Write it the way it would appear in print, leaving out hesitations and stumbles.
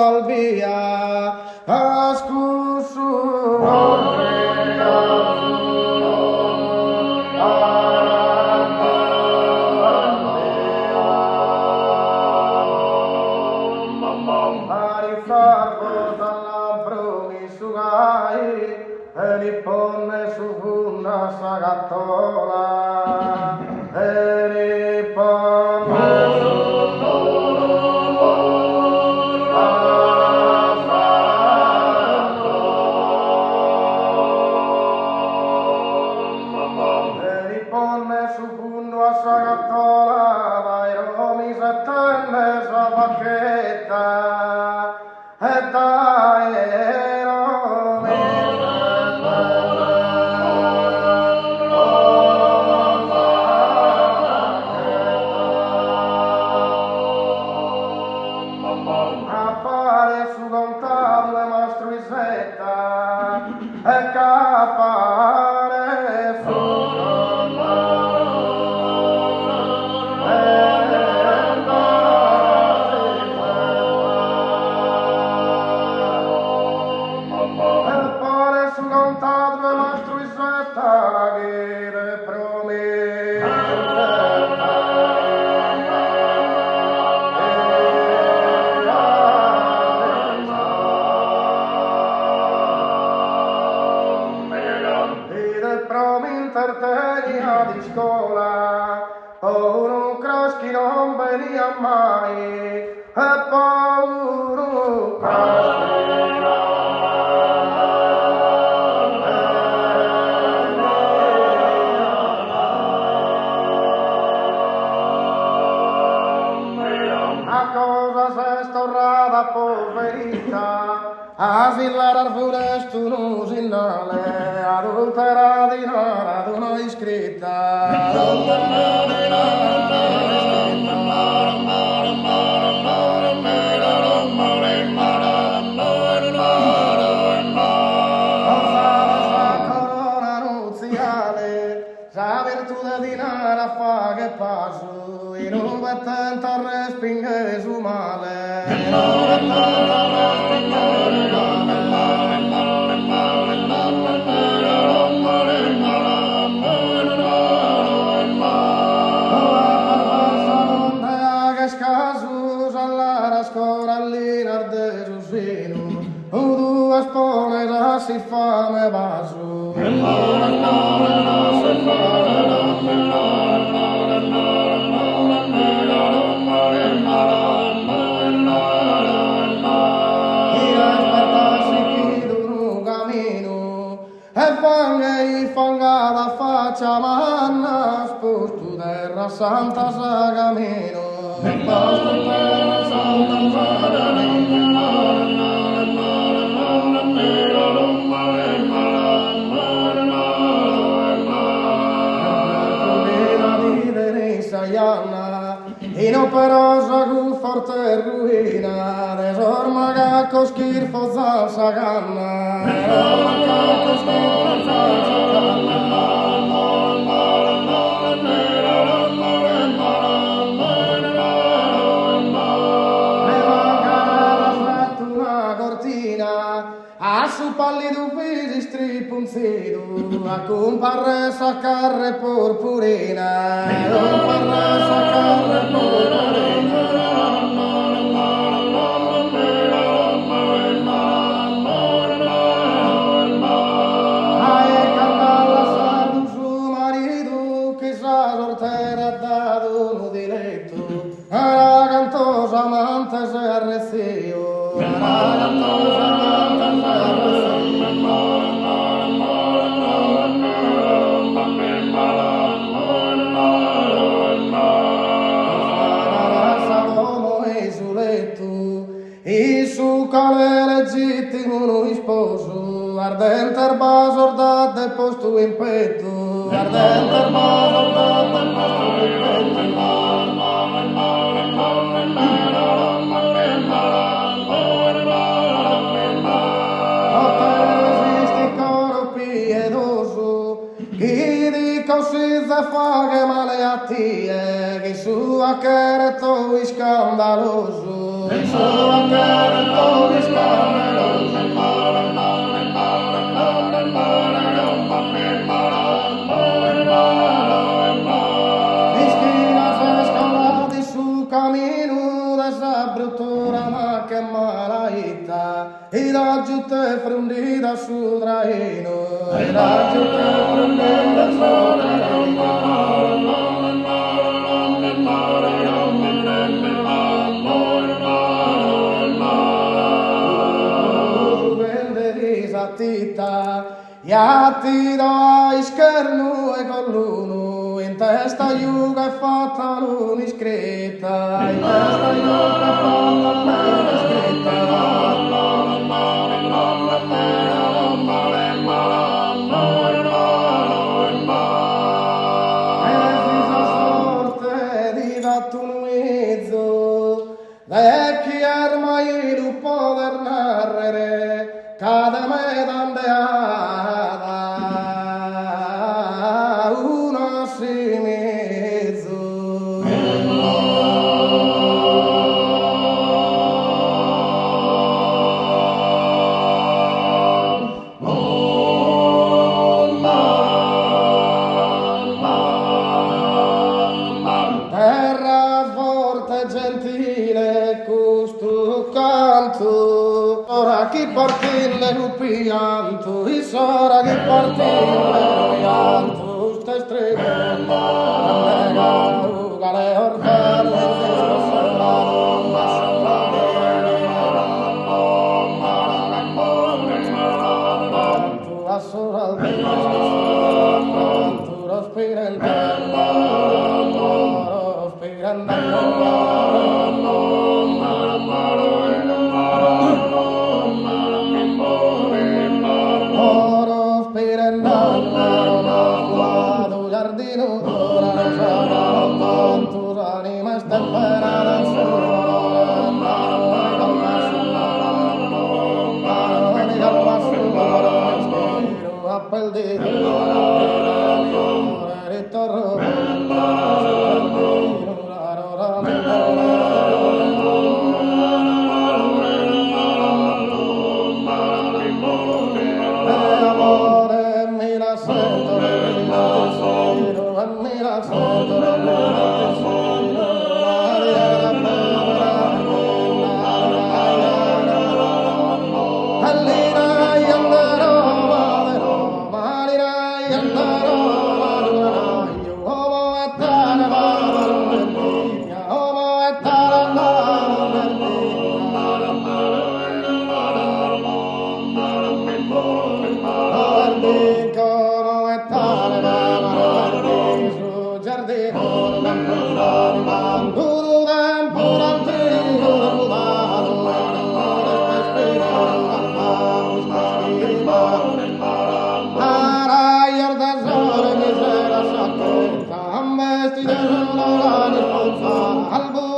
albia, ascusu. E li pone su una sagattola, e li pone su una sagattola, e li pone su una sagattola, dai romi settenne sa bacchetta, e dai romi. Appare su lontano le mastruisetta e capare su appare su lontano le mastruisetta la ghire intertenia di scuola, uno craschi non venia mai, e poi uno craschi a cosa se storrada poverita, asillar al furesto nusinale, adultera di nara ad una iscritta, adultera di nara ad una corona nuziale, sa virtù di nara fa che passo, in un battente a respingere su male, in un battente a respingere su casus allara scorallina ardesu sinu, udu espone da si fame vasu, e fangada faccia manna, spostu terra santa sagamino, spostu terra santa sagamino. Inoperosa cu forte ruina, desormaga co schirfo za saganna, desormaga co schirfo za saganna. Ne manca la una cortina, a su pallido visi stripunzido, a comparre saccarre purpurina, a comparre saccarre purpurina. Ai cantalla sardu su marido, che sa sortera dato un diletto, era cantosa amante se arrecio, era cantosa amante se arrecio. E su cale legittimo noi sposo, ardente erba sordate posto in petto, ardente erba sordate posto in petto. Così se fa che male a te, che su a che tu scandaloso, che su a che tu che malaita, e da giutte frundi da sudraino, e da giutte frundi da sudraino. Tita, ja ti do ischernu e collunu, in testa yuga è fatta l'uniscritta, in testa yuga è fatta l'uniscritta. E fisa sorte di datto un mezzo, vecchi armai lu poter narrere, cada me dandeada uno si mezzo. Terra forte gentile custo canto, ora chi partille lupianto, i sora chi partille lupianto, ste streghe, allega, ugale orfane, fischio sovrano, tu a soral tu Albo